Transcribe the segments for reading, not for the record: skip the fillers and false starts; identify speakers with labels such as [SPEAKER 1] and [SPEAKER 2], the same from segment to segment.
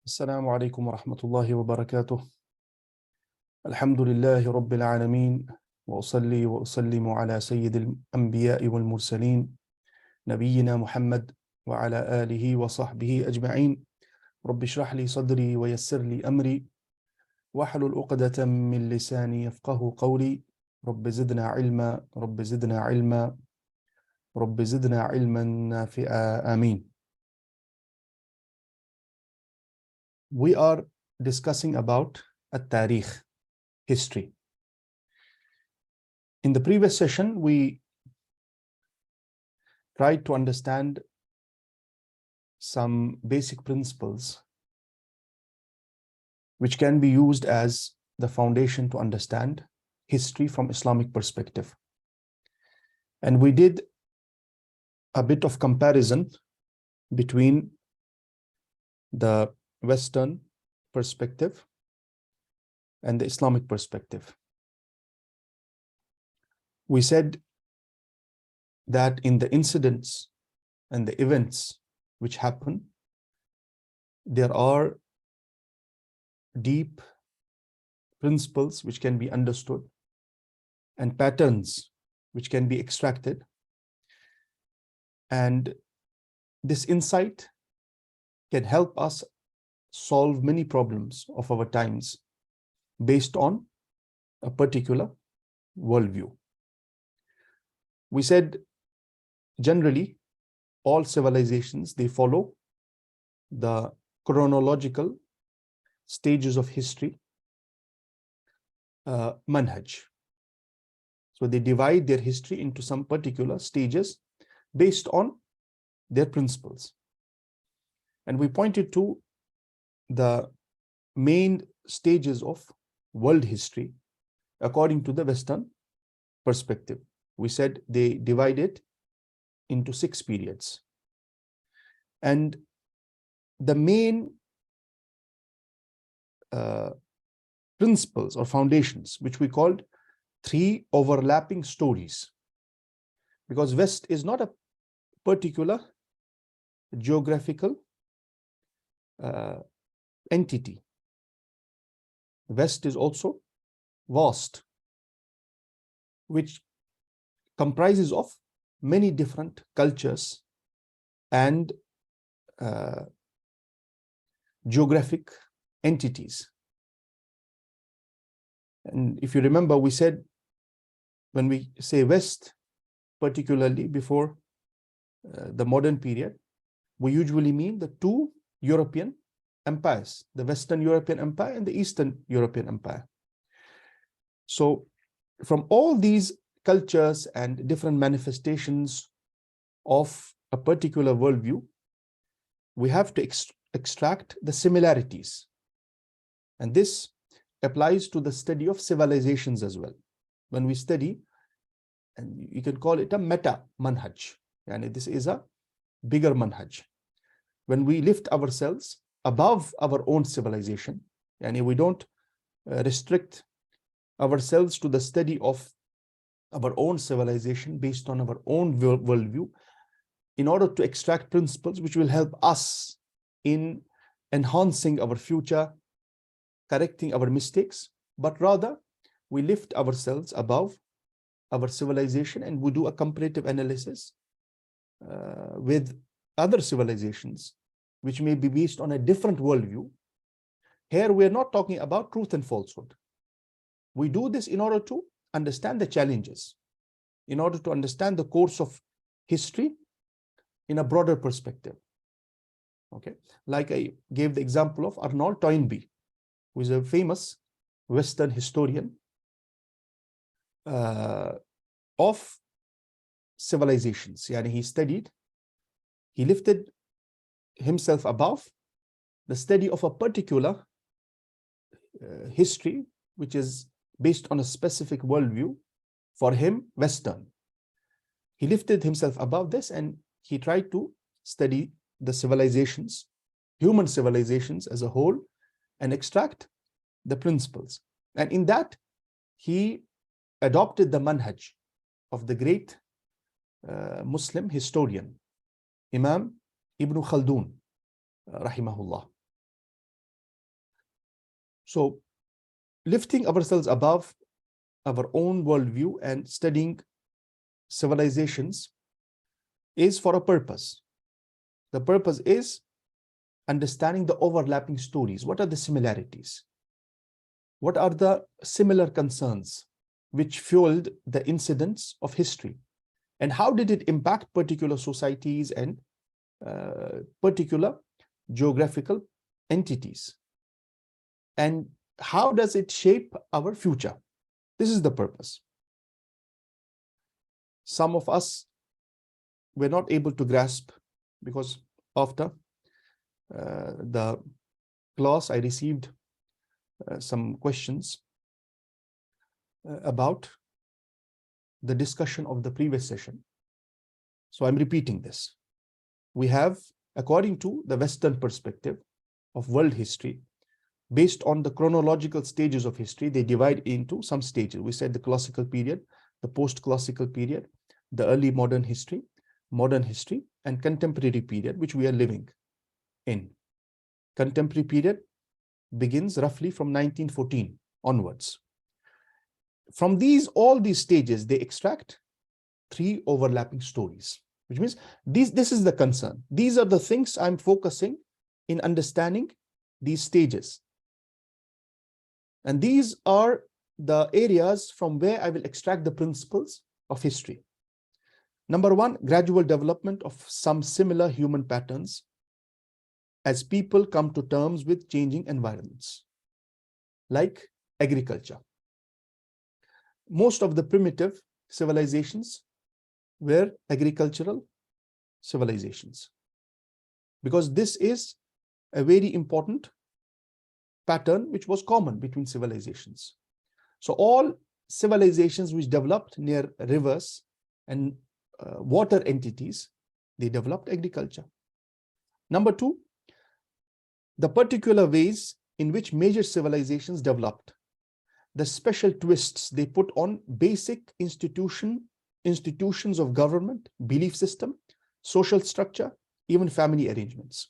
[SPEAKER 1] السلام عليكم ورحمة الله وبركاته. الحمد لله رب العالمين، وأصلي وأسلم على سيد الأنبياء والمرسلين نبينا محمد وعلى آله وصحبه أجمعين. رب اشرح لي صدري ويسر لي أمري واحلل عقدة من لساني يفقه قولي. رب زدنا علما، رب زدنا علما، رب زدنا علما نافعا. آمين. We are discussing about التاريخ, history. In the previous session, we tried to understand some basic principles which can be used as the foundation to understand history from Islamic perspective. And we did a bit of comparison between the Western perspective and the Islamic perspective. We said that in the incidents and the events which happen, there are deep principles which can be understood and patterns which can be extracted. And this insight can help us solve many problems of our times based on a particular worldview. We said generally all civilizations, they follow the chronological stages of history, manhaj. So they divide their history into some particular stages based on their principles. And we pointed to the main stages of world history according to the Western perspective. We said they divide it into 6 periods. And the main principles or foundations, which we called 3 overlapping stories, because West is not a particular geographical entity. West is also vast, which comprises of many different cultures and geographic entities. And if you remember, we said when we say West, particularly before the modern period, we usually mean the 2 European empires, the Western European Empire and the Eastern European Empire. So from all these cultures and different manifestations of a particular worldview, we have to extract the similarities. And this applies to the study of civilizations as well. When we study, and you can call it a meta manhaj, and this is a bigger manhaj. When we lift ourselves above our own civilization, and we don't restrict ourselves to the study of our own civilization based on our own worldview, in order to extract principles which will help us in enhancing our future, correcting our mistakes, but rather we lift ourselves above our civilization and we do a comparative analysis with other civilizations which may be based on a different worldview. Here we are not talking about truth and falsehood. We do this in order to understand the challenges, in order to understand the course of history in a broader perspective. Okay, like I gave the example of Arnold Toynbee, who is a famous Western historian of civilizations. Yani he lifted himself above the study of a particular history, which is based on a specific worldview, for him, Western. He lifted himself above this and he tried to study the civilizations, human civilizations as a whole, and extract the principles. And in that, he adopted the manhaj of the great Muslim historian, Imam Ibn Khaldun, rahimahullah. So lifting ourselves above our own worldview and studying civilizations is for a purpose. The purpose is understanding the overlapping stories. What are the similarities? What are the similar concerns which fueled the incidents of history? And how did it impact particular societies and particular geographical entities? And how does it shape our future? This is the purpose. Some of us were not able to grasp, because after the class, I received some questions about the discussion of the previous session. So I'm repeating this. We have, according to the Western perspective of world history, based on the chronological stages of history, they divide into some stages. We said the classical period, the post-classical period, the early modern history, and contemporary period, which we are living in. Contemporary period begins roughly from 1914 onwards. From all these stages, they extract 3 overlapping stories, which means this is the concern. These are the things I'm focusing in understanding these stages. And these are the areas from where I will extract the principles of history. Number 1, gradual development of some similar human patterns as people come to terms with changing environments, like agriculture. Most of the primitive civilizations were agricultural civilizations, because this is a very important pattern which was common between civilizations. So all civilizations which developed near rivers and water entities, they developed agriculture. Number 2, the particular ways in which major civilizations developed, the special twists they put on basic institutions of government, belief system, social structure, even family arrangements.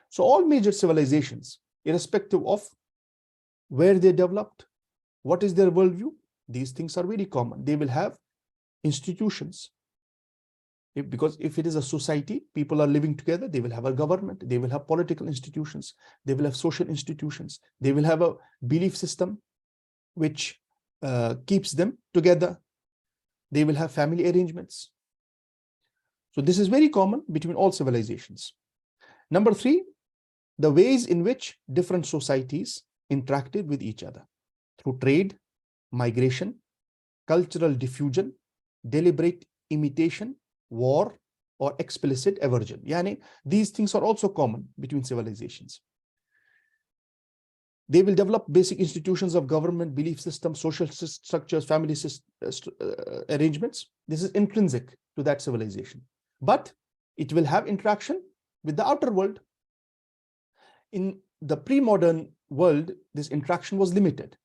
[SPEAKER 1] So all major civilizations, irrespective of where they developed, what is their worldview, these things are very common. They will have institutions. Because if it is a society, people are living together, they will have a government, they will have political institutions, they will have social institutions, they will have a belief system which keeps them together. They will have family arrangements. So this is very common between all civilizations. Number 3, the ways in which different societies interacted with each other through trade, migration, cultural diffusion, deliberate imitation, war, or explicit aversion. Yani, these things are also common between civilizations. They will develop basic institutions of government, belief system, social structures, family arrangements. This is intrinsic to that civilization. But it will have interaction with the outer world. In the pre-modern world, this interaction was limited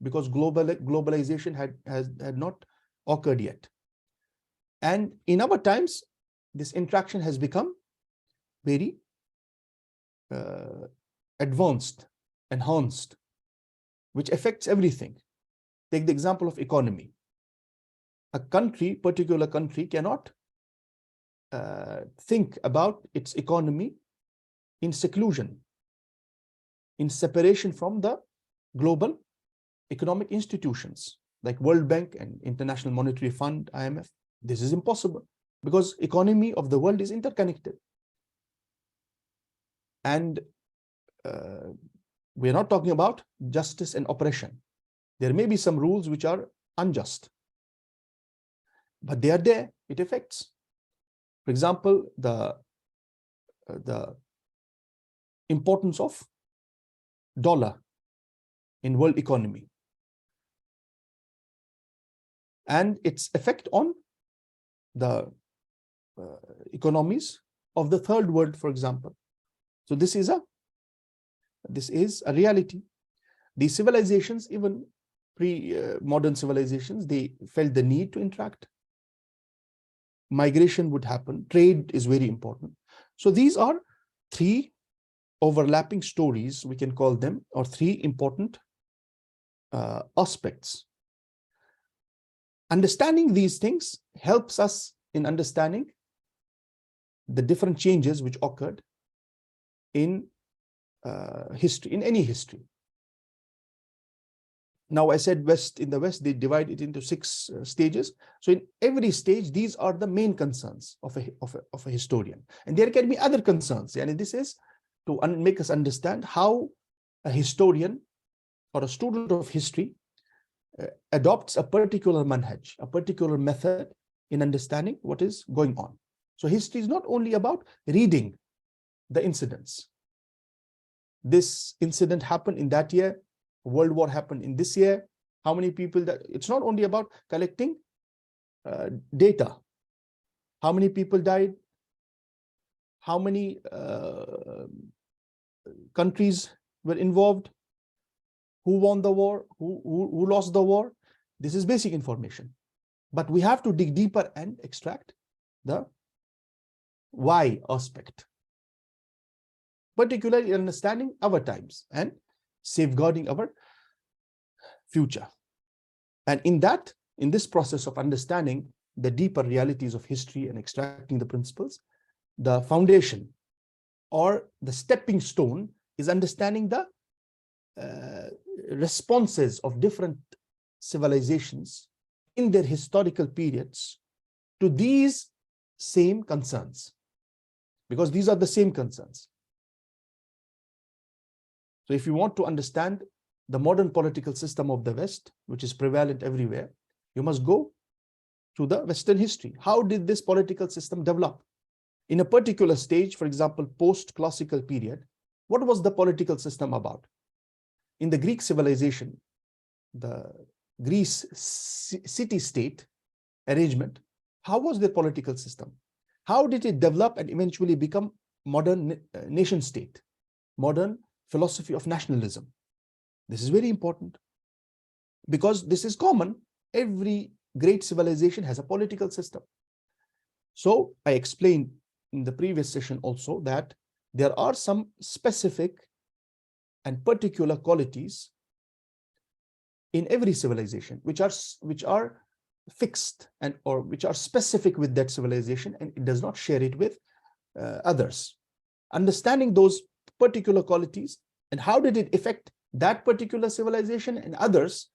[SPEAKER 1] because globalization had not occurred yet. And in our times, this interaction has become very advanced, enhanced, which affects everything. Take the example of economy. A country, particular country, cannot think about its economy in seclusion, in separation from the global economic institutions like World Bank and International Monetary Fund, IMF. This is impossible because economy of the world is interconnected. And we are not talking about justice and oppression. There may be some rules which are unjust, but they are there. It affects. For example, the importance of dollar in world economy and its effect on the economies of the third world, for example. So this is a reality. These civilizations, even pre-modern civilizations, they felt the need to interact. Migration would happen. Trade is very important. So these are 3 overlapping stories, we can call them, or 3 important aspects. Understanding these things helps us in understanding the different changes which occurred in history, in any history. Now, I said in the West, they divide it into 6 stages. So in every stage, these are the main concerns of a historian. And there can be other concerns. And this is to make us understand how a historian or a student of history adopts a particular manhaj, a particular method in understanding what is going on. So history is not only about reading the incidents. This incident happened in that year, World War happened in this year, how many people that, it's not only about collecting data, how many people died, how many countries were involved, who won the war, who lost the war. This is basic information. But we have to dig deeper and extract the why aspect, particularly understanding our times and safeguarding our future. And in this process of understanding the deeper realities of history and extracting the principles, the foundation or the stepping stone is understanding the responses of different civilizations in their historical periods to these same concerns, because these are the same concerns. So if you want to understand the modern political system of the West, which is prevalent everywhere, you must go to the Western history. How did this political system develop? In a particular stage, for example, post-classical period, what was the political system about? In the Greek civilization, the Greece city-state arrangement, how was their political system? How did it develop and eventually become modern nation-state, modern philosophy of nationalism? This is very important because this is common. Every great civilization has a political system. So I explained in the previous session also that there are some specific and particular qualities in every civilization which are fixed and or which are specific with that civilization, and it does not share it with others. Understanding those particular qualities and how did it affect that particular civilization and others,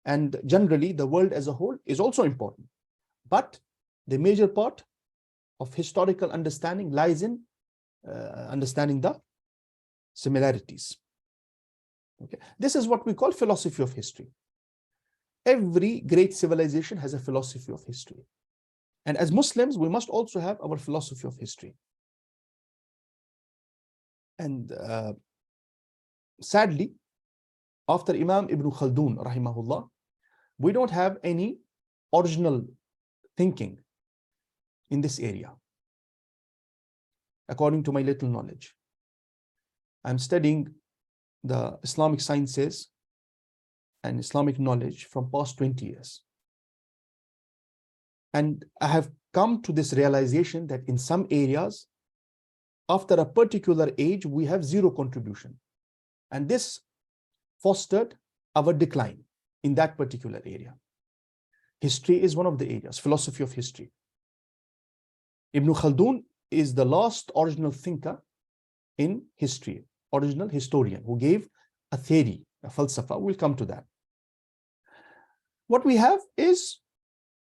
[SPEAKER 1] and generally the world as a whole, is also important. But the major part of historical understanding lies in understanding the similarities. Okay, this is what we call philosophy of history. Every great civilization has a philosophy of history. And as Muslims, we must also have our philosophy of history. And sadly, after Imam Ibn Khaldun, rahimahullah, we don't have any original thinking in this area, according to my little knowledge. I'm studying the Islamic sciences and Islamic knowledge from past 20 years. And I have come to this realization that in some areas, after a particular age, we have zero contribution. And this fostered our decline in that particular area. History is one of the areas, philosophy of history. Ibn Khaldun is the last original thinker in history, original historian who gave a theory, a falsafa. We'll come to that. What we have is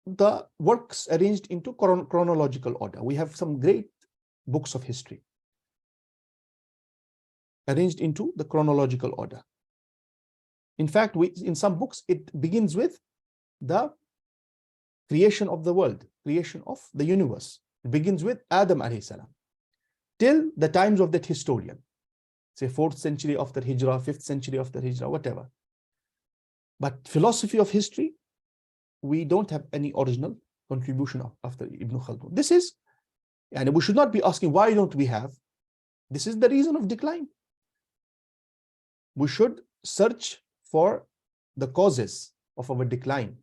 [SPEAKER 1] the works arranged into chronological order. We have some great books of history arranged into the chronological order. In fact, in some books, it begins with the creation of the world, creation of the universe. It begins with Adam alayhi salam, till the times of that historian, say 4th century after Hijrah, 5th century after Hijrah, whatever. But philosophy of history, we don't have any original contribution after Ibn Khaldun. This is, and we should not be asking, why don't we have? This is the reason of decline. We should search for the causes of our decline,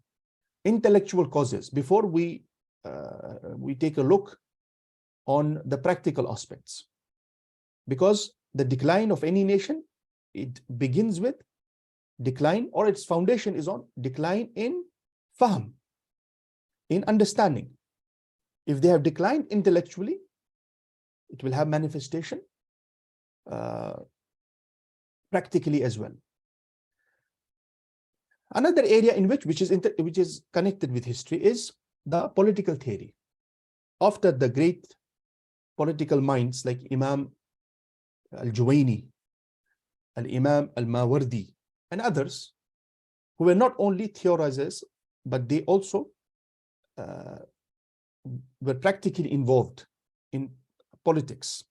[SPEAKER 1] intellectual causes, before we take a look on the practical aspects. Because the decline of any nation, it begins with decline, or its foundation is on decline in fahm, in understanding. If they have declined intellectually, it will have manifestation practically as well. Another area in which is connected with history is the political theory. After the great political minds like Imam al-Juwayni, al-Imam al-Mawardi, and others, who were not only theorizers, but they also were practically involved in politics.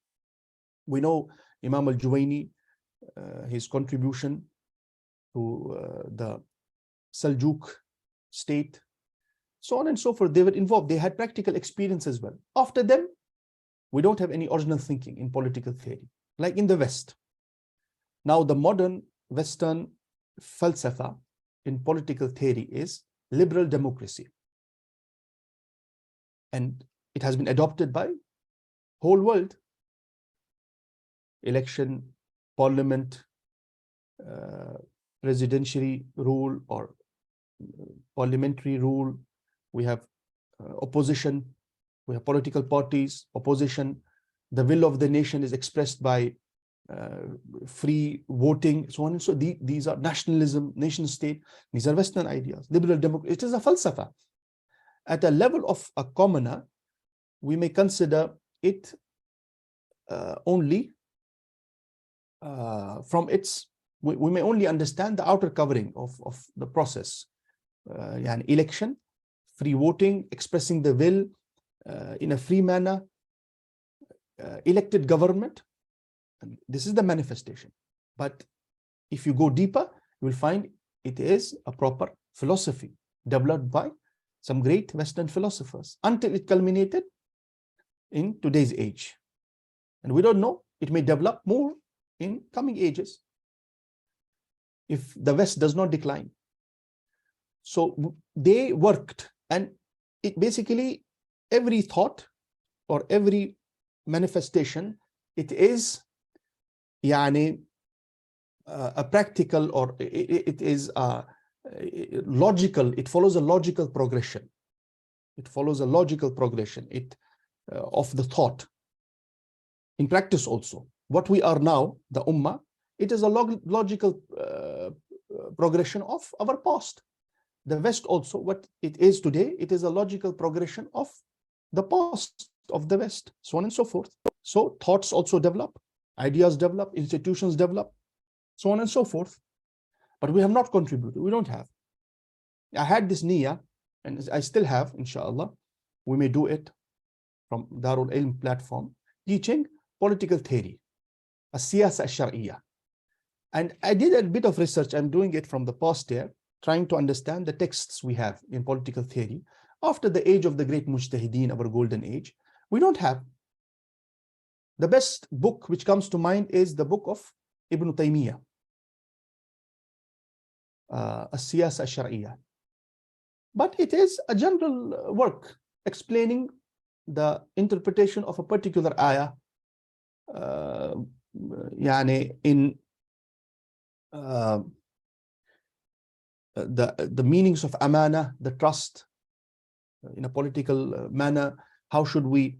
[SPEAKER 1] We know Imam al-Juwayni, his contribution to the Seljuk state, so on and so forth. They were involved. They had practical experience as well. After them, we don't have any original thinking in political theory, like in the West. Now, the modern Western falsafa in political theory is liberal democracy. And it has been adopted by whole world. Election, parliament, presidential rule or parliamentary rule. We have opposition, we have political parties, opposition. The will of the nation is expressed by free voting, so on and so. These are nationalism, nation state. These are Western ideas. Liberal democracy. It is a falsafa. At a level of a commoner, we may consider it only from its. We may only understand the outer covering of the process. Election, free voting, expressing the will in a free manner, elected government. This is the manifestation. But if you go deeper, you will find it is a proper philosophy developed by some great Western philosophers until it culminated in today's age. And we don't know, it may develop more in coming ages if the West does not decline. So they worked, and it basically every thought or every manifestation, it is a practical, or it is logical. It follows a logical progression. It follows a logical progression of the thought. In practice also, what we are now, the Ummah, it is a logical progression of our past. The West also, what it is today, it is a logical progression of the past of the West, so on and so forth. So thoughts also develop, ideas develop, institutions develop, so on and so forth. But we have not contributed. We don't have. I had this niyyah, and I still have, inshallah. We may do it from Darul Ilm platform, teaching political theory, a siyasa al-shar'iyyah. And I did a bit of research. I'm doing it from the past year, trying to understand the texts we have in political theory. After the age of the great mujtahideen, our golden age, we don't have. The best book which comes to mind is the book of Ibn Taymiyyah, As-Siyasa Al-Shar'iyyah. But it is a general work explaining the interpretation of a particular ayah in the meanings of amana, the trust in a political manner. How should we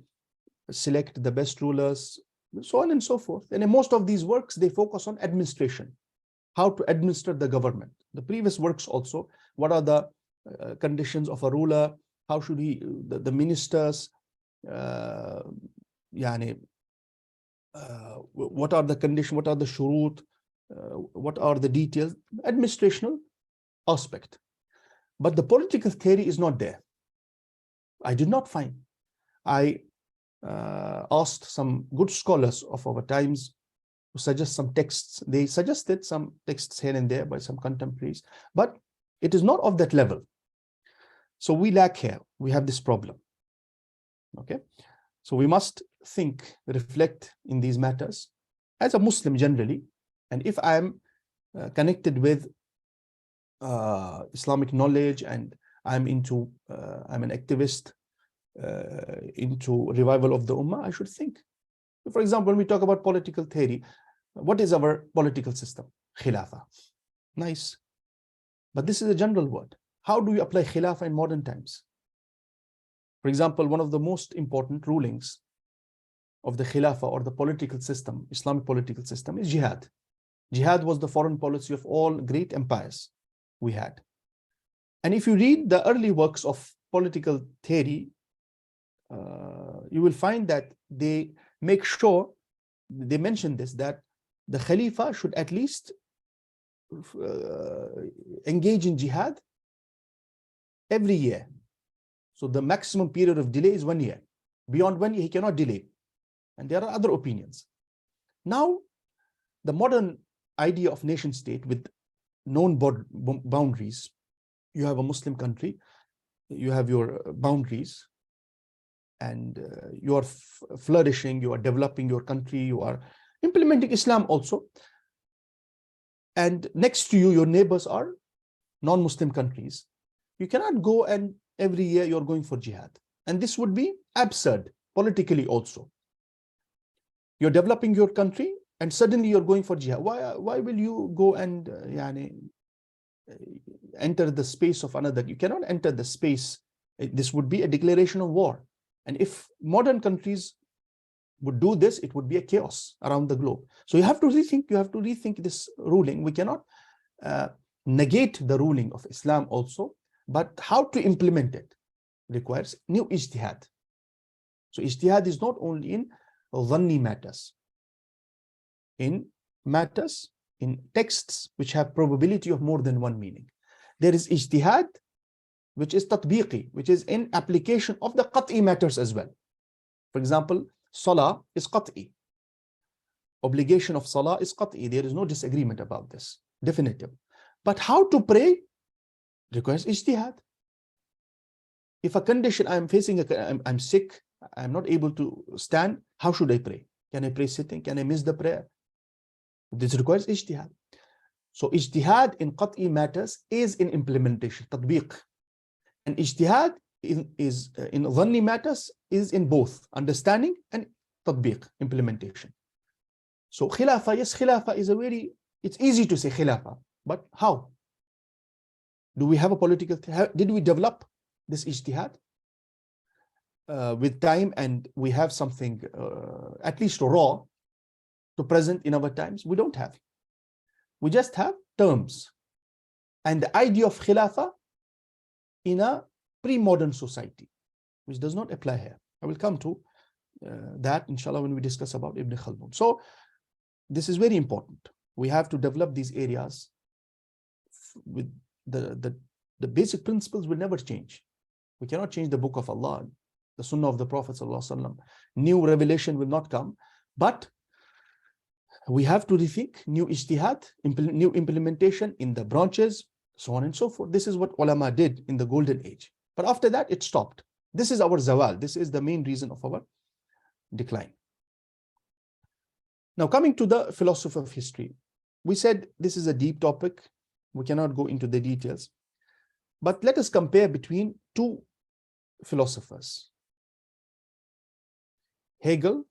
[SPEAKER 1] select the best rulers, so on and so forth. And in most of these works, they focus on administration, how to administer the government. The previous works also, what are the conditions of a ruler, how should the ministers, what are the conditions, what are the shurut, what are the details, administrational aspect. But the political theory is not there. I did not find. I asked some good scholars of our times to suggest some texts. They suggested some texts here and there by some contemporaries, but it is not of that level. So we lack here. We have this problem. Okay, so we must think, reflect in these matters as a Muslim generally. And if I am connected with Islamic knowledge, and I'm an activist into revival of the Ummah, I should think. For example, when we talk about political theory, what is our political system? Khilafah. Nice. But this is a general word. How do you apply khilafah in modern times? For example, one of the most important rulings of the khilafah or the political system, Islamic political system, is jihad. Jihad was the foreign policy of all great empires we had. And if you read the early works of political theory, you will find that they make sure, they mention this, that the Khalifa should at least engage in jihad every year. So the maximum period of delay is 1 year. Beyond 1 year, he cannot delay. And there are other opinions. Now, the modern idea of nation state with known boundaries, you have a Muslim country, you have your boundaries, and you are flourishing, you are developing your country, you are implementing Islam also. And next to you, your neighbors are non-Muslim countries. You cannot go and every year you're going for jihad. And this would be absurd politically also. You're developing your country and suddenly you're going for jihad. Why will you go and enter the space of another? You cannot enter the space. This would be a declaration of war. And if modern countries would do this, it would be a chaos around the globe. So you have to rethink this ruling. We cannot negate the ruling of Islam also, but how to implement it requires new ijtihad. So ijtihad is not only in dhanni matters, in matters, in texts which have probability of more than one meaning. There is ijtihad, which is tatbiqi, which is in application of the qat'i matters as well. For example, salah is qat'i. Obligation of salah is qat'i. There is no disagreement about this, definitive. But how to pray requires ijtihad. If a condition I'm facing, I'm sick, I'm not able to stand, how should I pray? Can I pray sitting? Can I miss the prayer? This requires ijtihad. So ijtihad in qat'i matters is in implementation, tatbiq. And ijtihad is in dhanni matters is in both understanding and tatbiq, implementation. So khilafah, yes, khilafah is it's easy to say khilafah, but how? Do we have a political, did we develop this ijtihad with time and we have something at least raw to present in our times? We don't have. We just have terms. And the idea of khilafah in a pre-modern society, which does not apply here. I will come to that, inshallah, when we discuss about Ibn Khaldun. So this is very important. We have to develop these areas with the basic principles will never change. We cannot change the book of Allah, the sunnah of the Prophet ﷺ. New revelation will not come, but we have to rethink new ijtihad, new implementation in the branches, so on and so forth. This is what ulama did in the golden age. But after that, it stopped. This is our zawal. This is the main reason of our decline. Now, coming to the philosophy of history, we said this is a deep topic. We cannot go into the details. But let us compare between two philosophers. Hegel,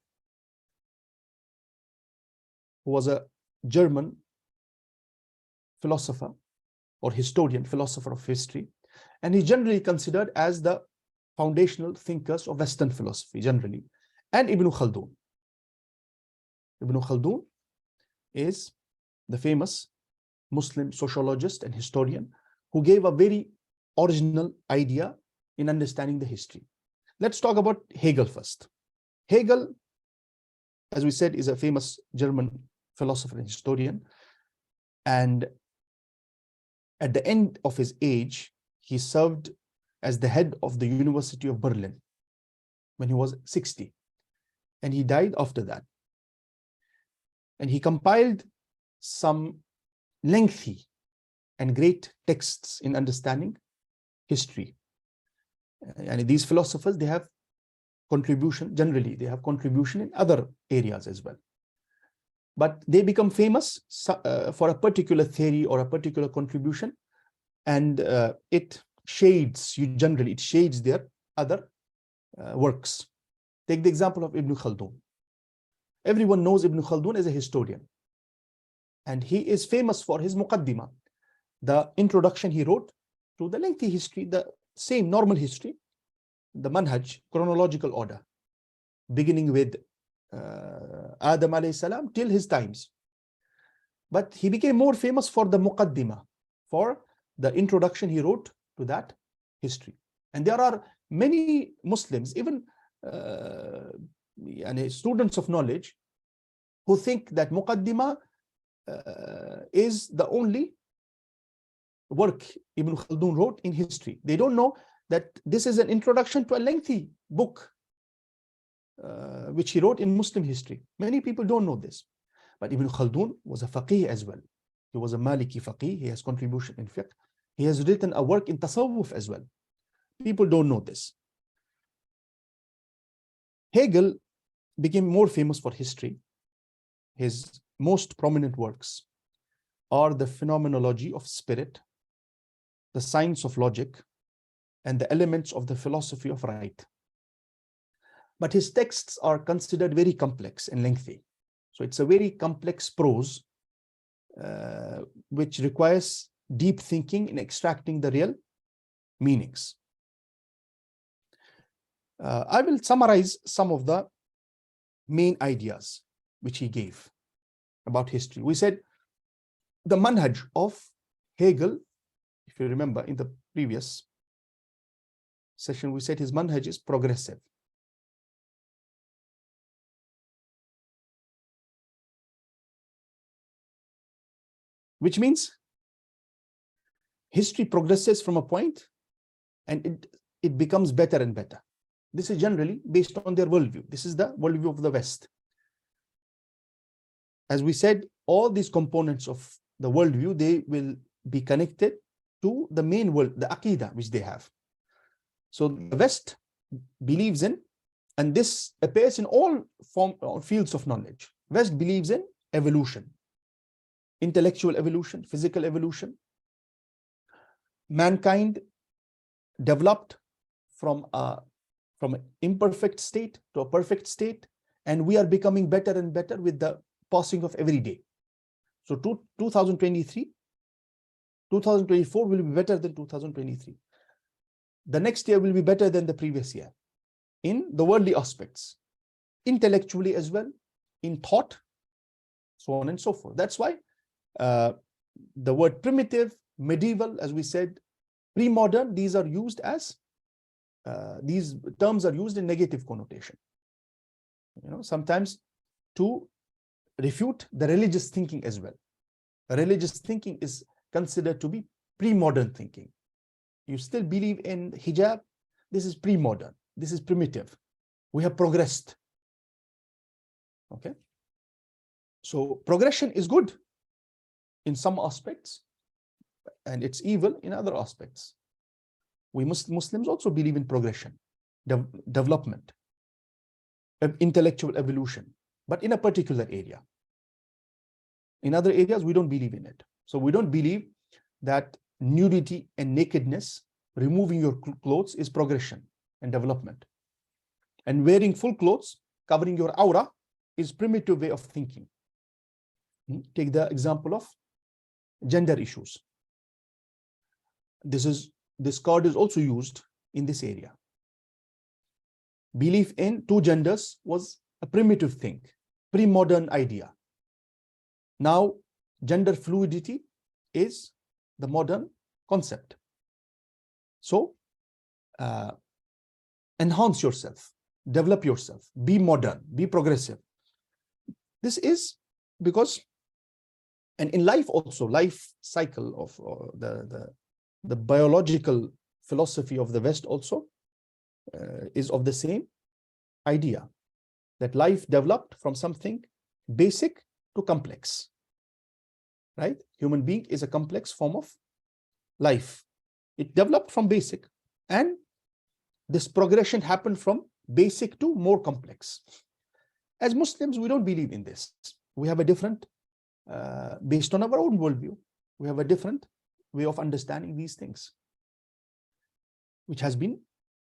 [SPEAKER 1] who was a German philosopher or historian, philosopher of history, and he's generally considered as the foundational thinkers of Western philosophy, generally, and Ibn Khaldun. Ibn Khaldun is the famous Muslim sociologist and historian who gave a very original idea in understanding the history. Let's talk about Hegel first. Hegel, as we said, is a famous German philosopher and historian. And at the end of his age, he served as the head of the University of Berlin when he was 60. And he died after that. And he compiled some lengthy and great texts in understanding history. And these philosophers, they have contribution, generally, they have contribution in other areas as well. But they become famous for a particular theory or a particular contribution, and it shades their other works. Take the example of Ibn Khaldun. Everyone knows Ibn Khaldun as a historian, and he is famous for his Muqaddimah. the introduction he wrote to the lengthy history, the same normal history, the manhaj, chronological order, beginning with Adam alayhi salam till his times. But he became more famous for the muqaddimah, for the introduction he wrote to that history. And there are many Muslims, even students of knowledge, who think that muqaddimah is the only work Ibn Khaldun wrote in history. They don't know that this is an introduction to a lengthy book which he wrote in Muslim history. Many people don't know this. But Ibn Khaldun was a faqih as well. He was a Maliki faqih. He has contribution in fiqh. He has written a work in tasawwuf as well. People don't know this. Hegel became more famous for history. His most prominent works are the phenomenology of spirit, the science of logic, and the elements of the philosophy of right. But his texts are considered very complex and lengthy. So it's a very complex prose, which requires deep thinking in extracting the real meanings. I will summarize some of the main ideas which he gave about history. We said the manhaj of Hegel, if you remember in the previous session, we said his manhaj is progressive. Which means history progresses from a point and it becomes better and better. This is generally based on their worldview. This is the worldview of the West. As we said, all these components of the worldview, they will be connected to the main world, the aqidah which they have. So the West believes in, and this appears in all fields of knowledge. West believes in evolution, intellectual evolution, physical evolution. Mankind developed from an imperfect state to a perfect state, and we are becoming better and better with the passing of every day. So 2023, 2024 will be better than 2023. The next year will be better than the previous year in the worldly aspects, intellectually as well, in thought, so on and so forth. That's why the word primitive, medieval, as we said, pre-modern, these are used as these terms are used in negative connotation. Sometimes to refute the religious thinking as well. Religious thinking is considered to be pre-modern thinking. You still believe in hijab, this is pre-modern, this is primitive. We have progressed. Okay. So progression is good in some aspects, and it's evil in other aspects. We Muslims also believe in progression, development, intellectual evolution, but in a particular area. In other areas, we don't believe in it. So we don't believe that nudity and nakedness, removing your clothes, is progression and development. And wearing full clothes, covering your aura, is primitive way of thinking. Take the example of gender issues. This card is also used in this area. Belief in two genders was a primitive thing, pre-modern idea. Now, gender fluidity is the modern concept. So, enhance yourself, develop yourself, be modern, be progressive. This is because, and in life also, life cycle of the biological philosophy of the West also is of the same idea, that life developed from something basic to complex, right? Human being is a complex form of life. It developed from basic, and this progression happened from basic to more complex. As Muslims, we don't believe in this. We have a different, based on our own worldview, we have a different way of understanding these things, which has been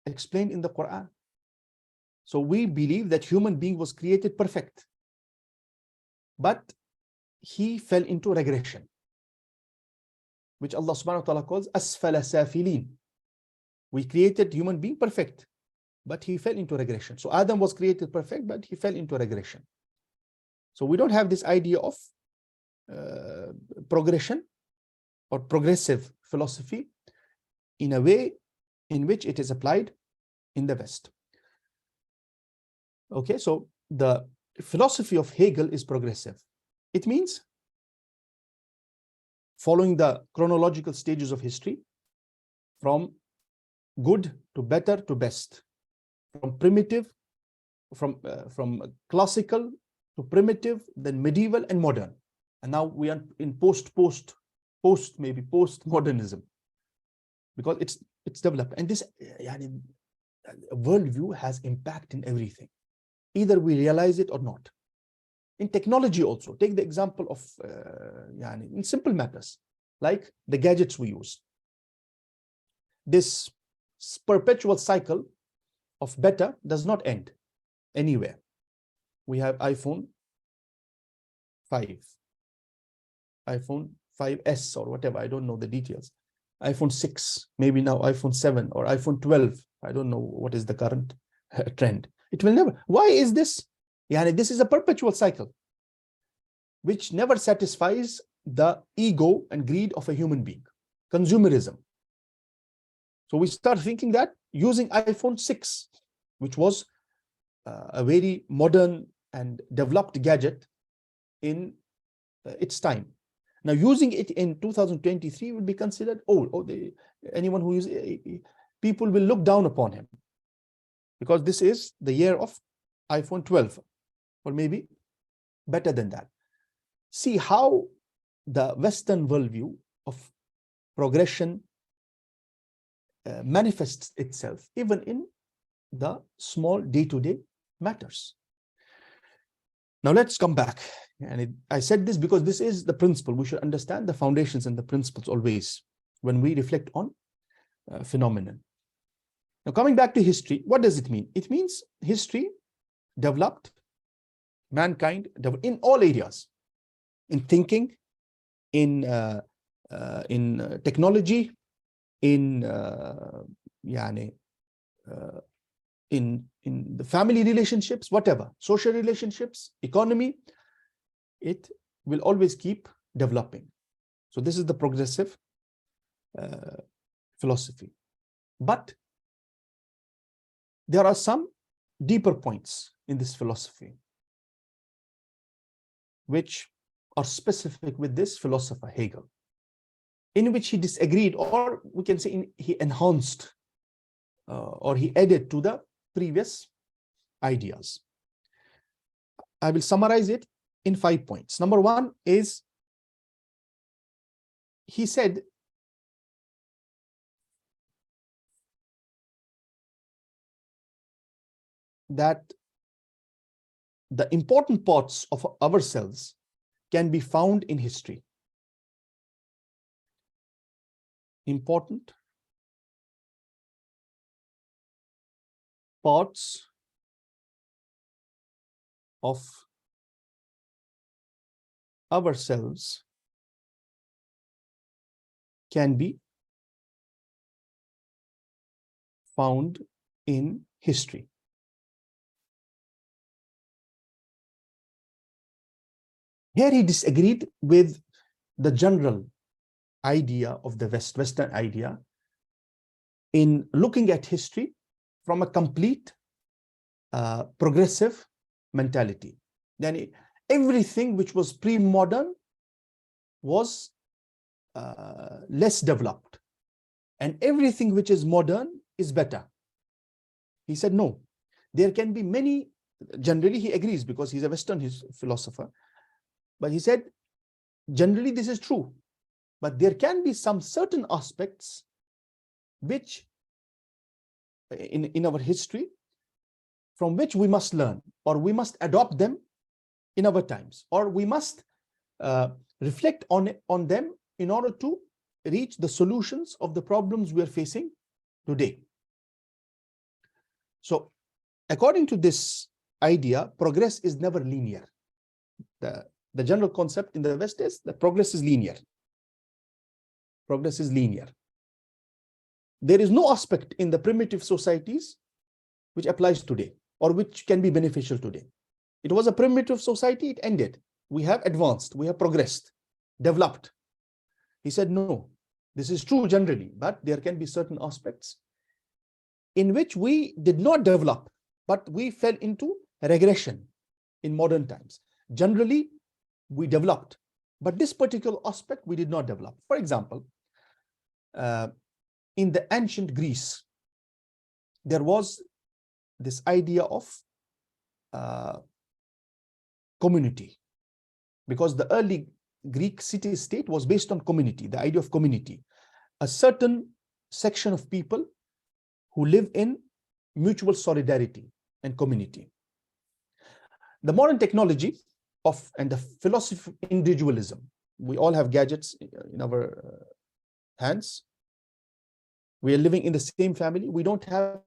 [SPEAKER 1] explained in the Quran. So we believe that human being was created perfect, but he fell into regression. which Allah subhanahu wa ta'ala calls asfala safilin. We created human being perfect, but he fell into regression. So Adam was created perfect, but he fell into regression. So we don't have this idea of progression or progressive philosophy in a way in which it is applied in the West. Okay, so the philosophy of Hegel is progressive. It means following the chronological stages of history, from good to better to best, from primitive, from classical to primitive, then medieval and modern. And now we are in maybe postmodernism, because it's developed. And this worldview has impact in everything, either we realize it or not. In technology also, take the example of in simple matters, like the gadgets we use. This perpetual cycle of better does not end anywhere. We have iPhone 5, iPhone 5S or whatever, I don't know the details, iPhone 6, maybe now iPhone 7 or iPhone 12. I don't know what is the current trend. It will never. Why is this? This is a perpetual cycle which never satisfies the ego and greed of a human being. Consumerism. So we start thinking that using iPhone 6, which was a very modern and developed gadget in its time. Now using it in 2023 will be considered old. Anyone who uses people will look down upon him, because this is the year of iPhone 12, or maybe better than that. See how the Western worldview of progression manifests itself even in the small day-to-day matters. Now let's come back. And I said this because this is the principle. We should understand the foundations and the principles always when we reflect on phenomenon. Now coming back to history, what does it mean? It means history developed, mankind developed in all areas, in thinking, in technology, in the family relationships, whatever, social relationships, economy, it will always keep developing. So this is the progressive philosophy. But there are some deeper points in this philosophy which are specific with this philosopher Hegel, in which he disagreed, or we can say he enhanced or he added to the previous ideas. I will summarize it in 5 points. Number one is, he said that the important parts of ourselves can be found in history. Important parts of ourselves can be found in history. Here he disagreed with the general idea of the Western idea in looking at history from a complete progressive mentality. Then everything which was pre-modern was less developed, and everything which is modern is better. He said, no, there can be many, generally he agrees because he's a Western philosopher, but he said, generally this is true, but there can be some certain aspects which in our history from which we must learn, or we must adopt them in our times, or we must reflect on them in order to reach the solutions of the problems we are facing today. So according to this idea, progress is never linear. The general concept in the West is that progress is linear. Progress is linear. There is no aspect in the primitive societies which applies today or which can be beneficial today. It was a primitive society, it ended. We have advanced, we have progressed, developed. He said, no, this is true generally, but there can be certain aspects in which we did not develop, but we fell into regression in modern times. Generally, we developed, but this particular aspect we did not develop. For example, in the ancient Greece, there was this idea of community, because the early Greek city-state was based on community, the idea of community, a certain section of people who live in mutual solidarity and community. The modern technology and the philosophy of individualism, we all have gadgets in our hands. We are living in the same family. We don't have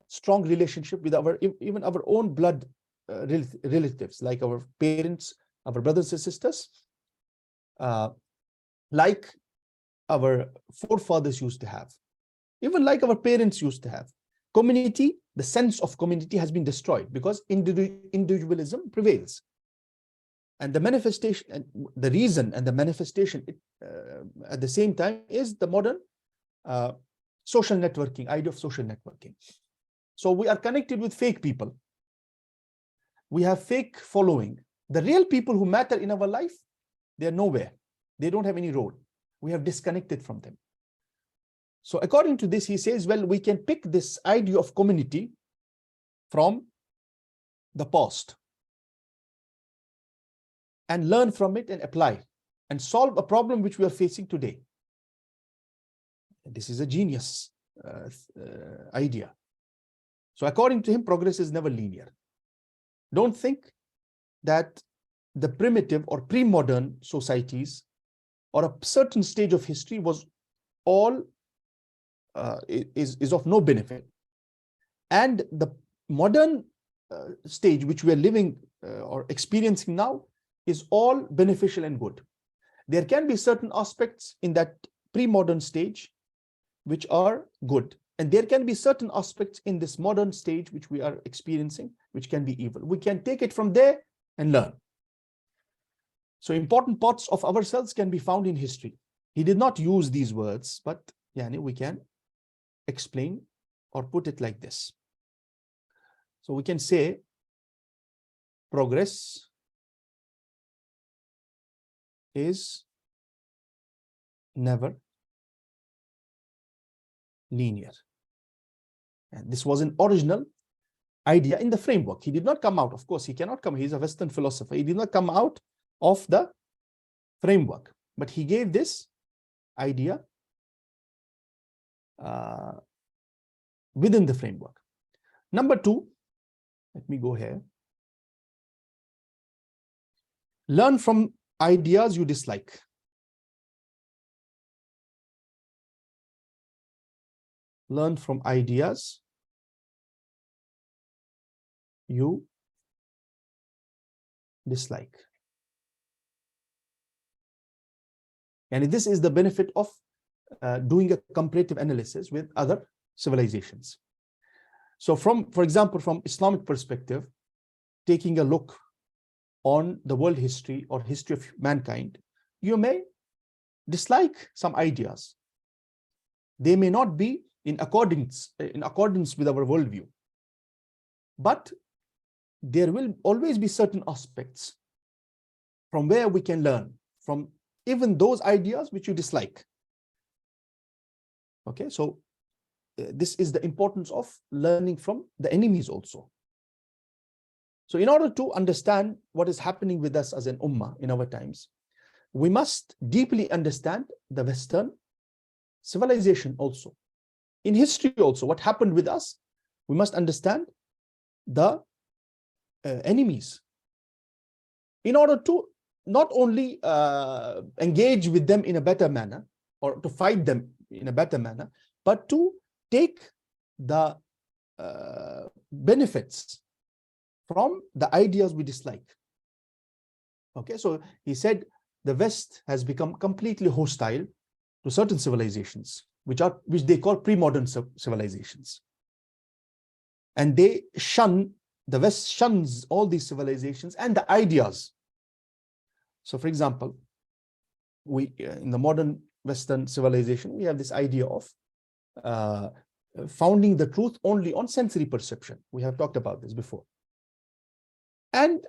[SPEAKER 1] strong relationship with even our own blood relatives, like our parents, our brothers and sisters, like our forefathers used to have, even like our parents used to have. Community, the sense of community has been destroyed because individualism prevails. And the manifestation, and the reason and the manifestation at the same time is the modern social networking, idea of social networking. So we are connected with fake people. We have fake following. The real people who matter in our life, they are nowhere. They don't have any role. We have disconnected from them. So according to this, he says, well, we can pick this idea of community from the past and learn from it and apply and solve a problem which we are facing today. This is a genius idea. So according to him, progress is never linear. Don't think that the primitive or pre-modern societies or a certain stage of history was all is of no benefit. And the modern stage which we are living or experiencing now is all beneficial and good. There can be certain aspects in that pre-modern stage which are good. And there can be certain aspects in this modern stage which we are experiencing which can be evil. We can take it from there and learn. So important parts of ourselves can be found in history. He did not use these words, but we can explain or put it like this. So we can say progress is never linear. And this was an original idea in the framework. He did not come out, of course, he cannot come, he's a Western philosopher. He did not come out of the framework, but he gave this idea within the framework. Number two, let me go here. Learn from ideas you dislike. Learn from ideas you dislike. And this is the benefit of doing a comparative analysis with other civilizations. So for example, from Islamic perspective, taking a look on the world history or history of mankind, you may dislike some ideas. They may not be in accordance with our worldview, but there will always be certain aspects from where we can learn from even those ideas which you dislike. Okay, so this is the importance of learning from the enemies also. So in order to understand what is happening with us as an ummah in our times, we must deeply understand the Western civilization also. In history also, what happened with us, we must understand the enemies in order to not only engage with them in a better manner or to fight them in a better manner, but to take the benefits from the ideas we dislike. Okay, so he said the West has become completely hostile to certain civilizations, which they call pre-modern civilizations. And the West shuns all these civilizations and the ideas. So for example, in the modern Western civilization, we have this idea of founding the truth only on sensory perception. We have talked about this before. And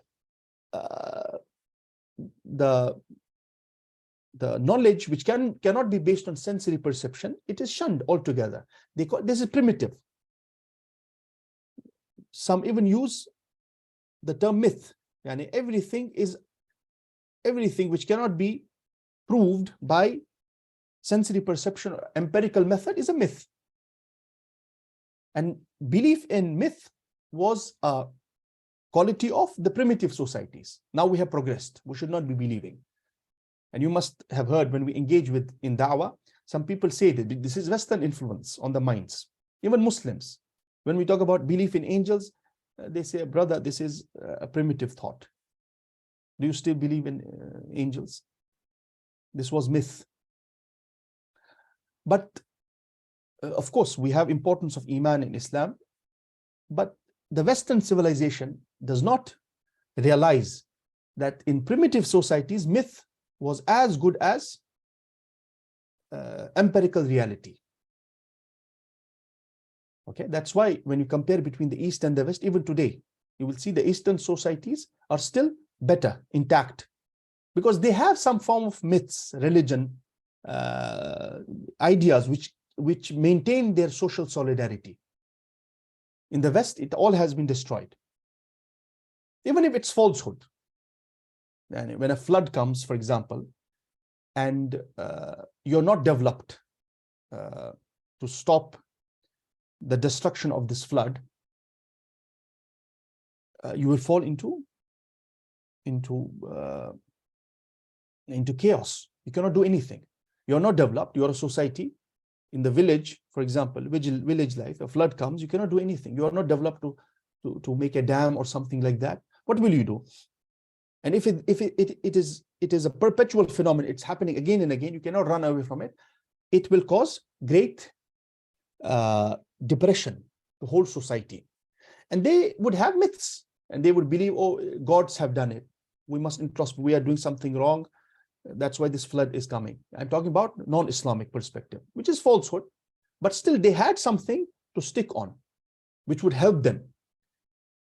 [SPEAKER 1] the knowledge which cannot be based on sensory perception, it is shunned altogether. They call this is primitive. Some even use the term myth. Yani everything which cannot be proved by sensory perception or empirical method is a myth. And belief in myth was a quality of the primitive societies. Now we have progressed. We should not be believing. And you must have heard when we engage in da'wah, some people say that this is Western influence on the minds. Even Muslims, when we talk about belief in angels, they say, brother, this is a primitive thought. Do you still believe in angels? This was myth. But of course, we have importance of Iman in Islam, but the Western civilization does not realize that in primitive societies, myth was as good as empirical reality. Okay, that's why when you compare between the East and the West, even today, you will see the Eastern societies are still better, intact, because they have some form of myths, religion, ideas which maintain their social solidarity. In the West, it all has been destroyed. Even if it's falsehood. And when a flood comes, for example, and you're not developed to stop the destruction of this flood, you will fall into chaos. You cannot do anything. You're not developed. You're a society. In the village, for example, village life, a flood comes, you cannot do anything. You are not developed to make a dam or something like that. What will you do? And if it is a perpetual phenomenon, it's happening again and again, you cannot run away from it. It will cause great depression to the whole society. And they would have myths, and they would believe, oh, gods have done it. We must introspect. We are doing something wrong. That's why this flood is coming. I'm talking about non-Islamic perspective, which is falsehood, but still they had something to stick on, which would help them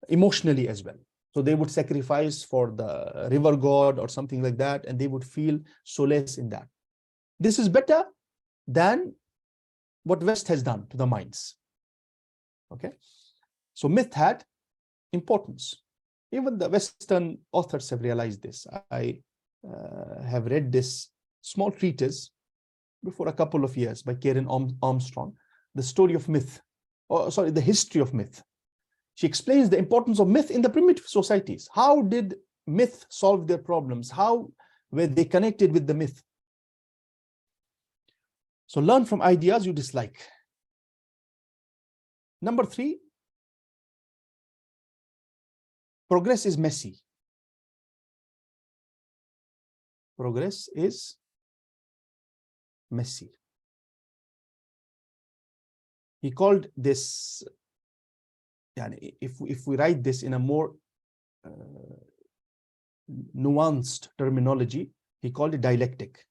[SPEAKER 1] emotionally as well. So they would sacrifice for the river god or something like that, and they would feel solace in that. This is better than what West has done to the minds. Okay, so myth had importance. Even the Western authors have realized this. I have read this small treatise before a couple of years by Karen Armstrong, the story of myth, or sorry, the history of myth. She explains the importance of myth in the primitive societies. How did myth solve their problems? How were they connected with the myth? So learn from ideas you dislike. Number 3, progress is messy. Progress is messy. He called this, if we write this in a more nuanced terminology, he called it dialectic.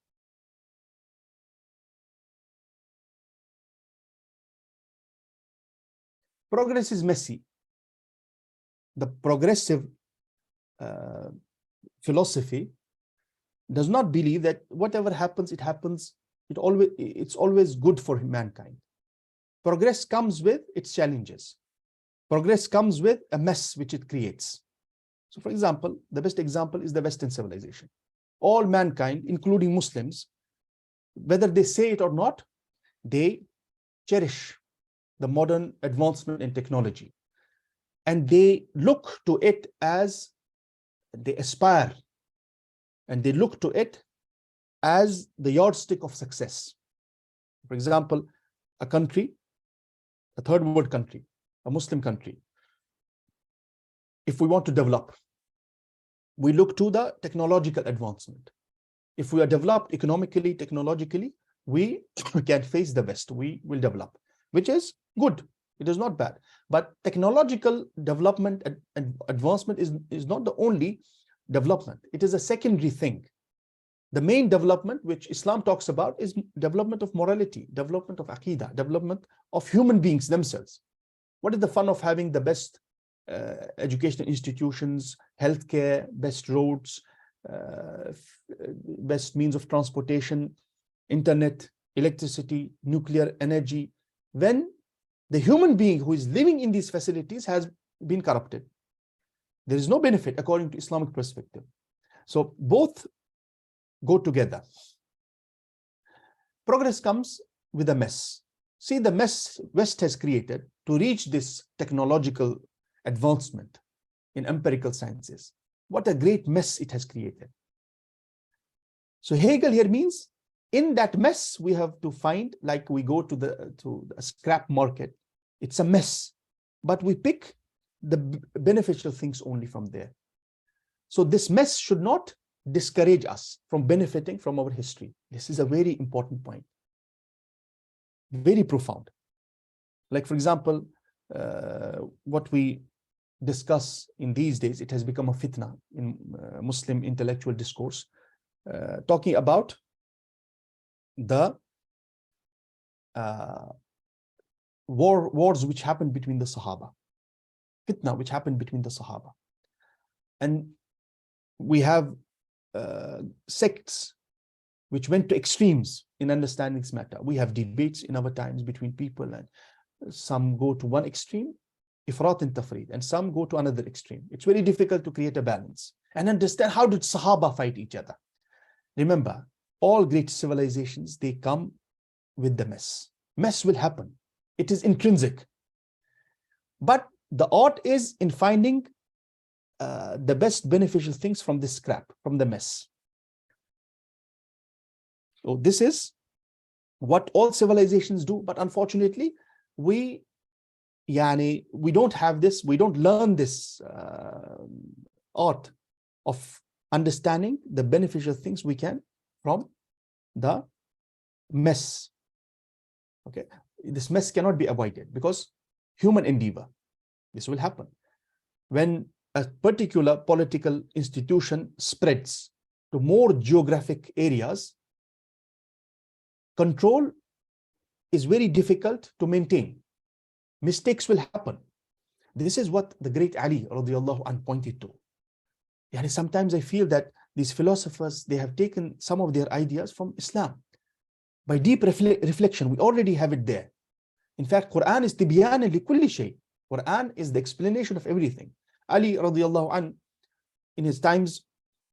[SPEAKER 1] Progress is messy. The progressive philosophy does not believe that whatever happens, it happens. It's always good for mankind. Progress comes with its challenges. Progress comes with a mess which it creates. So, for example, the best example is the Western civilization. All mankind, including Muslims, whether they say it or not, they cherish the modern advancement in technology. And they look to it as, they aspire, and they look to it as the yardstick of success. For example, a country, a third world country, a Muslim country, if we want to develop, we look to the technological advancement. If we are developed economically, technologically, we can face the West, we will develop, which is good. It is not bad. But technological development and advancement is not the only development. It is a secondary thing. The main development which Islam talks about is development of morality, development of aqidah, development of human beings themselves. What is the fun of having the best educational institutions, healthcare, best roads, best means of transportation, internet, electricity, nuclear energy, when the human being who is living in these facilities has been corrupted? There is no benefit according to Islamic perspective. So both go together. Progress comes with a mess. See the mess West has created to reach this technological advancement in empirical sciences. What a great mess it has created. So Hegel here means in that mess we have to find, like we go to a scrap market, it's a mess, but we pick the beneficial things only from there. So this mess should not discourage us from benefiting from our history. This is a very important point, very profound. Like for example, what we discuss in these days, it has become a fitna in Muslim intellectual discourse, talking about the wars which happened between the Sahaba, fitna which happened between the Sahaba. And we have sects which went to extremes in understanding this matter. We have debates in our times between people, and some go to one extreme, ifrat and tafreed, and some go to another extreme. It's very difficult to create a balance and understand how did Sahaba fight each other. Remember, all great civilizations, they come with the mess. Mess will happen. It is intrinsic. But the art is in finding the best beneficial things from this scrap, from the mess. So this is what all civilizations do, but unfortunately, we don't have this, we don't learn this art of understanding the beneficial things we can from the mess. Okay, this mess cannot be avoided because human endeavor, this will happen. When a particular political institution spreads to more geographic areas, control is very difficult to maintain. Mistakes will happen. This is what the great Ali radiallahu anh pointed to. And sometimes I feel that these philosophers, they have taken some of their ideas from Islam. By deep reflection, we already have it there. In fact, Quran is tibyan li kulli shay. Quran is the explanation of everything. Ali radiallahu anh, in his times,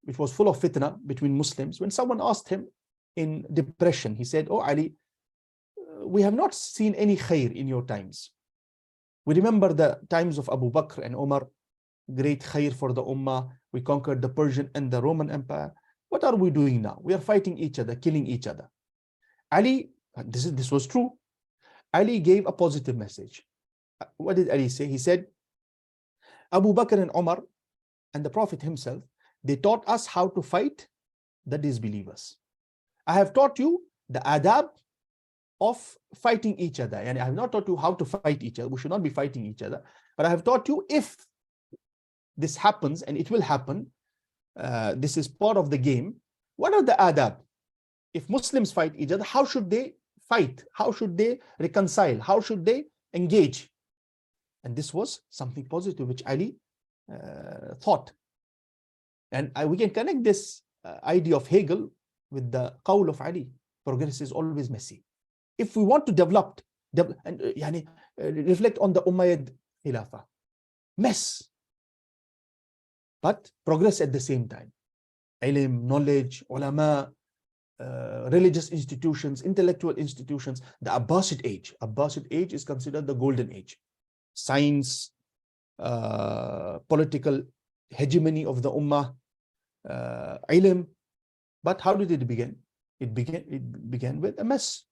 [SPEAKER 1] which was full of fitna between Muslims, when someone asked him in depression, he said, "Oh Ali, we have not seen any khair in your times. We remember the times of Abu Bakr and Umar, great khair for the ummah. We conquered the Persian and the Roman Empire. What are we doing now? We are fighting each other, killing each other." Ali, this was true. Ali gave a positive message. What did Ali say? He said, Abu Bakr and Umar and the Prophet himself, they taught us how to fight the disbelievers. I have taught you the adab of fighting each other. And I have not taught you how to fight each other. We should not be fighting each other. But I have taught you if this happens, and it will happen, this is part of the game. What are the adab? If Muslims fight each other, how should they fight? How should they reconcile? How should they engage? And this was something positive which Ali thought. And we can connect this idea of Hegel with the qawl of Ali. Progress is always messy. If we want to develop and reflect on the Umayyad Khilafah, mess, but progress at the same time. Ilm, knowledge, ulama, religious institutions, intellectual institutions. The Abbasid age. Abbasid age is considered the golden age. Science, political hegemony of the ummah, ilm. But how did it begin? It began with a mess.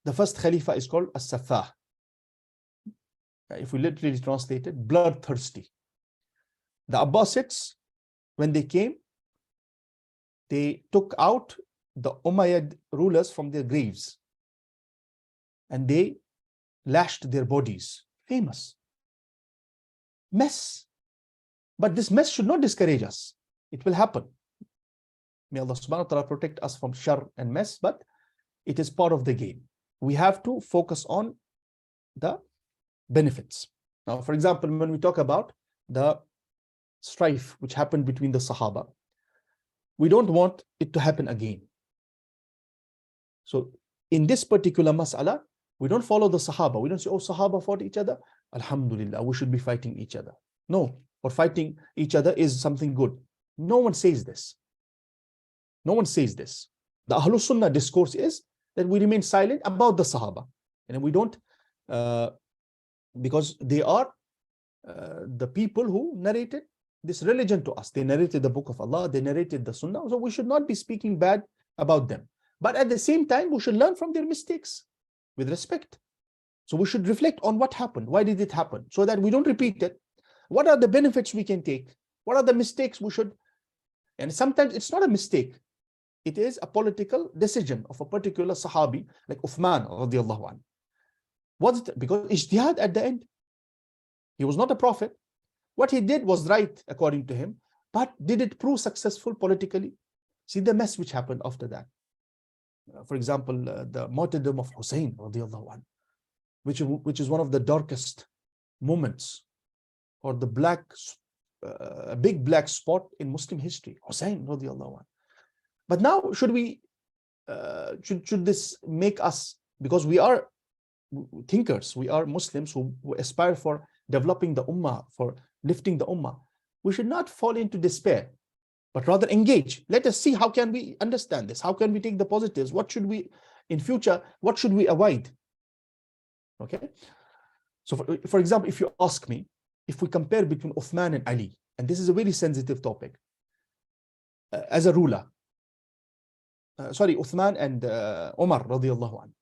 [SPEAKER 1] The first Khalifa is called As-Saffah. If we literally translate it, bloodthirsty. The Abbasids, when they came, they took out the Umayyad rulers from their graves, and they lashed their bodies. Famous mess. But this mess should not discourage us. It will happen. May Allah subhanahu wa ta'ala protect us from shar and mess, but it is part of the game. We have to focus on the benefits. Now, for example, when we talk about the strife which happened between the Sahaba, we don't want it to happen again. So in this particular mas'ala, we don't follow the Sahaba. We don't say, oh, Sahaba fought each other. Alhamdulillah, we should be fighting each other. No, or fighting each other is something good. No one says this. No one says this. The Ahlul Sunnah discourse is that we remain silent about the Sahaba. And we don't, because they are the people who narrated this religion to us. They narrated the book of Allah, they narrated the Sunnah. So we should not be speaking bad about them. But at the same time, we should learn from their mistakes with respect. So we should reflect on what happened. Why did it happen? So that we don't repeat it. What are the benefits we can take? What are the mistakes we should? And sometimes it's not a mistake. It is a political decision of a particular Sahabi, like Uthman radiallahu anhu. Was it because ijtihad at the end? He was not a prophet. What he did was right according to him, but did it prove successful politically? See the mess which happened after that. For example, the martyrdom of Hussein radiallahu anhu, which is one of the darkest moments, or the big black spot in Muslim history. Hussein radiallahu anhu. But now, should we? Should this make us, because we are thinkers, we are Muslims who aspire for developing the ummah, for lifting the ummah, we should not fall into despair, but rather engage. Let us see how can we understand this? How can we take the positives? What should we, in future, what should we avoid? Okay. So for example, if you ask me, if we compare between Uthman and Ali, and this is a very sensitive topic, as a ruler, Uthman and Umar radiallahu anhu.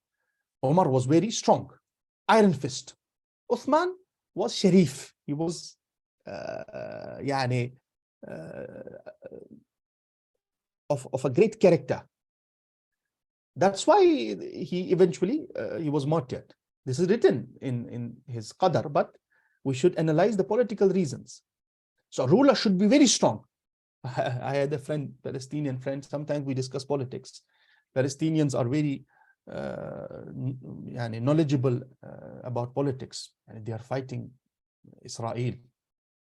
[SPEAKER 1] Umar was very strong, iron fist. Uthman was sharif. He was of a great character. That's why he eventually he was martyred. This is written in his qadar, but we should analyze the political reasons. So a ruler should be very strong. I had a friend, Palestinian friend, sometimes we discuss politics. Palestinians are very knowledgeable about politics, and they are fighting Israel.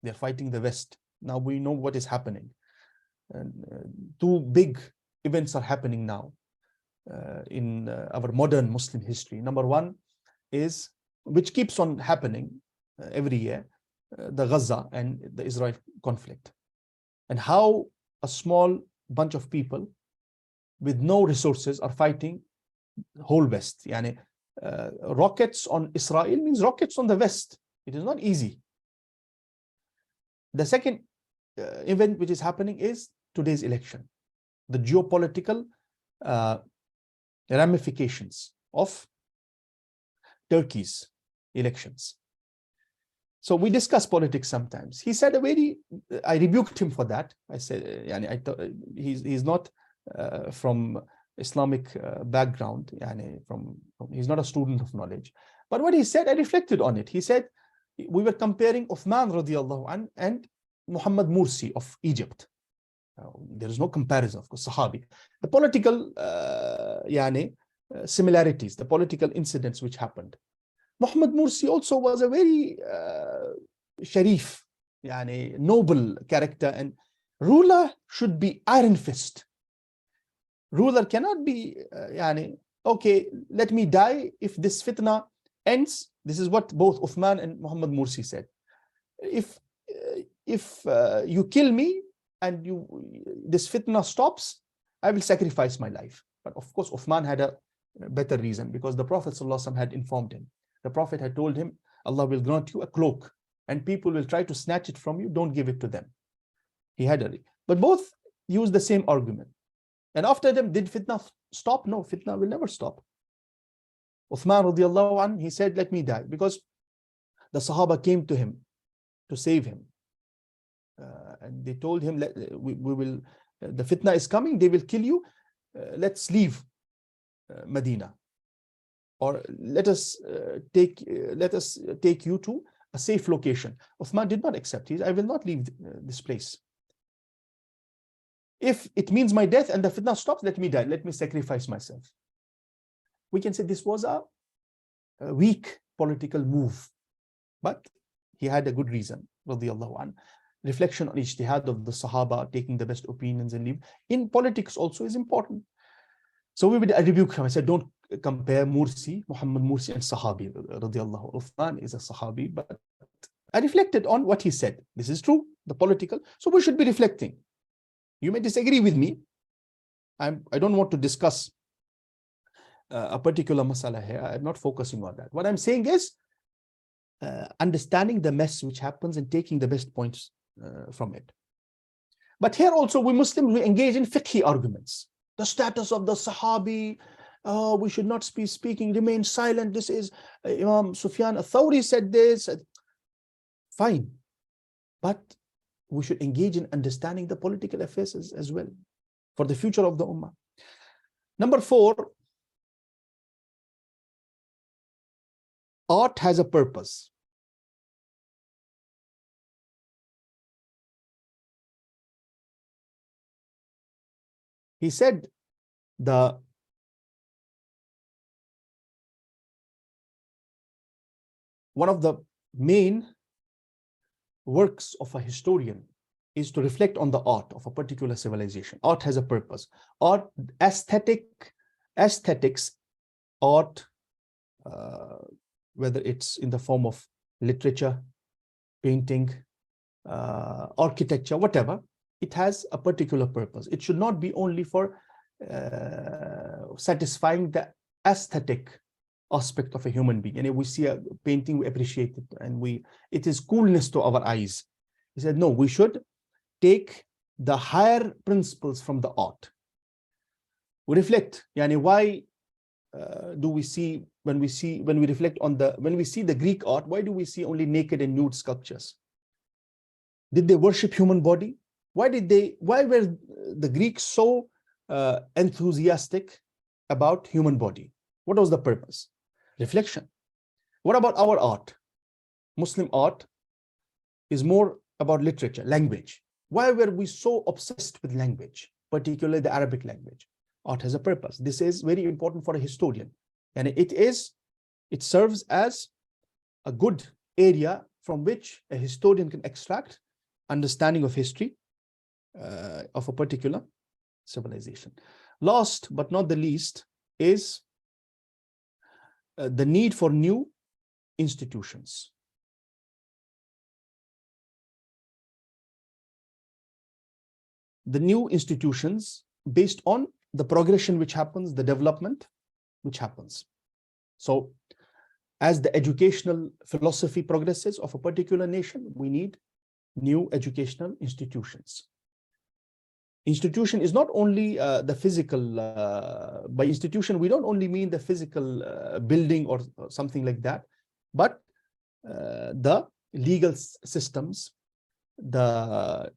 [SPEAKER 1] They are fighting the West. Now we know what is happening. And, two big events are happening now in our modern Muslim history. Number one is, which keeps on happening every year, the Gaza and the Israel conflict. And how a small bunch of people with no resources are fighting the whole West. Rockets on Israel means rockets on the West. It is not easy. The second event which is happening is today's election. The geopolitical ramifications of Turkey's elections. So we discuss politics sometimes. He said I rebuked him for that. I said, he's not from Islamic background. He's not a student of knowledge. But what he said, I reflected on it. He said, we were comparing Uthman radiallahu anhu and Muhammad Mursi of Egypt. There is no comparison, of course, Sahabi. The political similarities, the political incidents which happened. Muhammad Mursi also was a very sharif, noble character, and ruler should be iron fist. Ruler cannot be, okay, let me die if this fitna ends. This is what both Uthman and Muhammad Mursi said. If you kill me and this fitna stops, I will sacrifice my life. But of course, Uthman had a better reason, because the Prophet ﷺ had informed him. The Prophet had told him, Allah will grant you a cloak and people will try to snatch it from you. Don't give it to them. He had but both used the same argument. And after them, did fitna stop? No, fitna will never stop. Uthman radiallahu anhu, he said, let me die, because the Sahaba came to him to save him. And they told him, the fitna is coming, they will kill you. let's leave Medina, or let us take you to a safe location. Uthman did not accept. He said, I will not leave this place. If it means my death and the fitna stops, let me die. Let me sacrifice myself. We can say this was a weak political move, but he had a good reason, radiyallahu anhu. Reflection on ijtihad of the Sahaba, taking the best opinions and leave. In politics also is important. So I rebuked him. I said, don't compare Mursi, Muhammad Mursi, and Sahabi, radiyallahu. Uthman is a Sahabi, but I reflected on what he said. This is true, the political. So we should be reflecting. You may disagree with me. I don't want to discuss a particular masala here. I'm not focusing on that. What I'm saying is understanding the mess which happens and taking the best points from it. But here also, we Muslims, we engage in fiqhi arguments. The status of the Sahabi, we should not be speaking, remain silent. This is Imam Sufyan al-Thawri said this. Fine. But we should engage in understanding the political affairs as well for the future of the Ummah. Number 4, art has a purpose. He said one of the main works of a historian is to reflect on the art of a particular civilization. Art has a purpose. Art, aesthetics, art, whether it's in the form of literature, painting, architecture, whatever, it has a particular purpose. It should not be only for satisfying the aesthetic aspect of a human being. And if we see a painting, we appreciate it, and it is coolness to our eyes. He said, no, we should take the higher principles from the art. We reflect, yani why do we see, when we see the Greek art, why do we see only naked and nude sculptures? Did they worship human body? Why were the Greeks so enthusiastic about human body? What was the purpose? Reflection. What about our art? Muslim art is more about literature, language. Why were we so obsessed with language, particularly the Arabic language? Art has a purpose. This is very important for a historian. And it serves as a good area from which a historian can extract understanding of history of a particular civilization. Last but not the least is the need for new institutions. The new institutions based on the progression which happens, the development which happens. So as the educational philosophy progresses of a particular nation, we need new educational institutions. Institution is not only the physical, by institution, we don't only mean the physical building or something like that, but the legal systems, for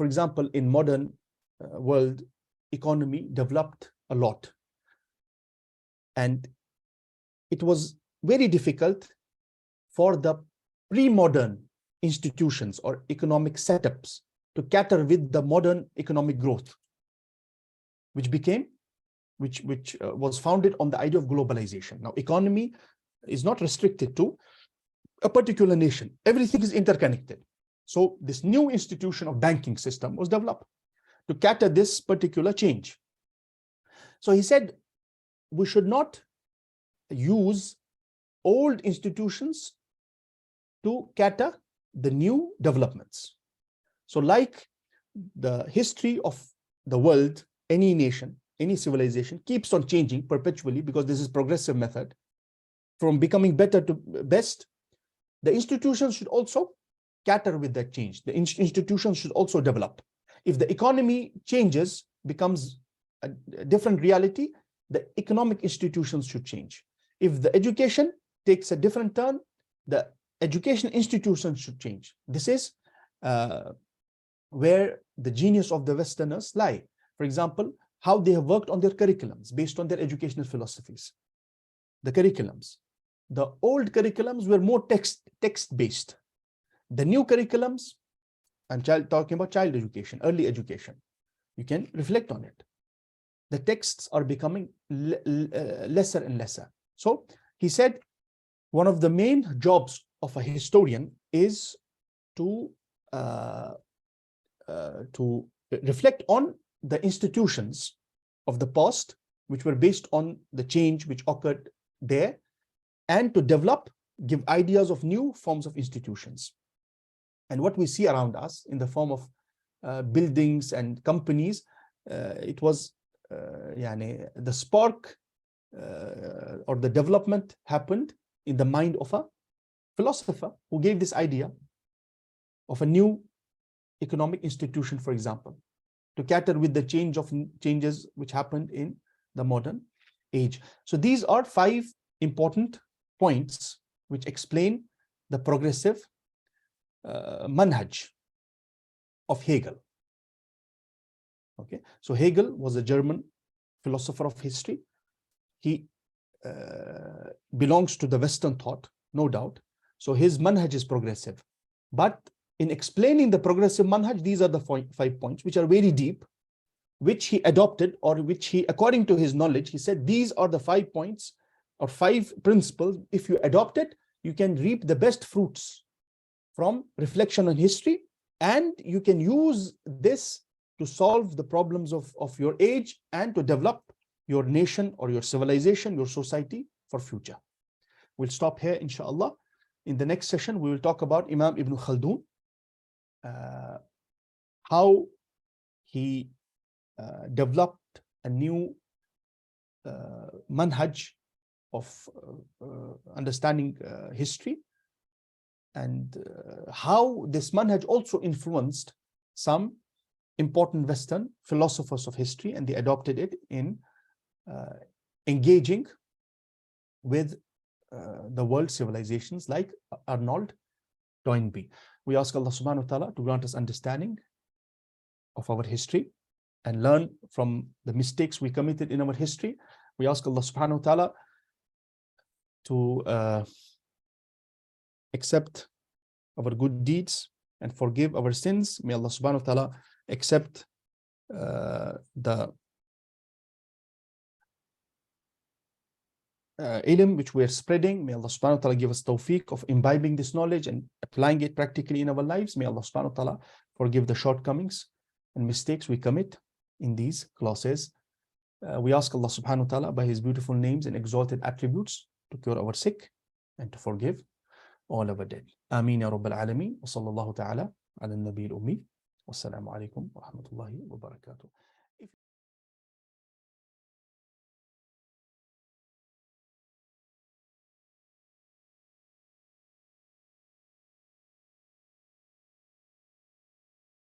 [SPEAKER 1] example, in modern world, economy developed a lot. And it was very difficult for the pre-modern institutions or economic setups to cater with the modern economic growth, which was founded on the idea of globalization. Now, economy is not restricted to a particular nation. Everything is interconnected. So this new institution of banking system was developed to cater this particular change. So he said, we should not use old institutions to cater the new developments. So like the history of the world, any nation, any civilization keeps on changing perpetually because this is progressive method from becoming better to best. The institutions should also cater with that change. The institutions should also develop. If the economy changes, becomes a different reality, the economic institutions should change. If the education takes a different turn, the education institutions should change. This is where the genius of the Westerners lie. For example, how they have worked on their curriculums based on their educational philosophies. The curriculums. The old curriculums were more text-based. The new curriculums, I'm talking about child education, early education. You can reflect on it. The texts are becoming lesser and lesser. So he said, one of the main jobs of a historian is to reflect on the institutions of the past, which were based on the change which occurred there, and to give ideas of new forms of institutions. And what we see around us in the form of buildings and companies, it was the spark or the development happened in the mind of a philosopher who gave this idea of a new economic institution, for example, to cater with the changes which happened in the modern age. So these are 5 important points which explain the progressive manhaj of Hegel. Okay, so Hegel was a German philosopher of history. He belongs to the Western thought, no doubt. So his manhaj is progressive. But in explaining the progressive manhaj, these are the 5 points, which are very deep, which he adopted, or which he, according to his knowledge, he said, these are the 5 points or 5 principles. If you adopt it, you can reap the best fruits from reflection on history, and you can use this to solve the problems of your age and to develop your nation or your civilization, your society for future. We'll stop here, inshallah. In the next session, we will talk about Imam Ibn Khaldun, how he developed a new manhaj of understanding history, and how this manhaj also influenced some important Western philosophers of history, and they adopted it in engaging with the world civilizations like Arnold Toynbee. We ask Allah subhanahu wa ta'ala to grant us understanding of our history and learn from the mistakes we committed in our history. We ask Allah subhanahu wa ta'ala to accept our good deeds and forgive our sins. May Allah subhanahu wa ta'ala accept the ilm which we are spreading. May Allah subhanahu wa ta'ala give us tawfiq of imbibing this knowledge and applying it practically in our lives. May Allah subhanahu wa ta'ala forgive the shortcomings and mistakes we commit in these classes. We ask Allah subhanahu wa ta'ala by his beautiful names and exalted attributes to cure our sick and to forgive all our dead. Ameen ya Rabbal Alameen. Wa sallallahu ta'ala ala nabi al-ummi. Wassalamu alaikum wa rahmatullahi wa barakatuh.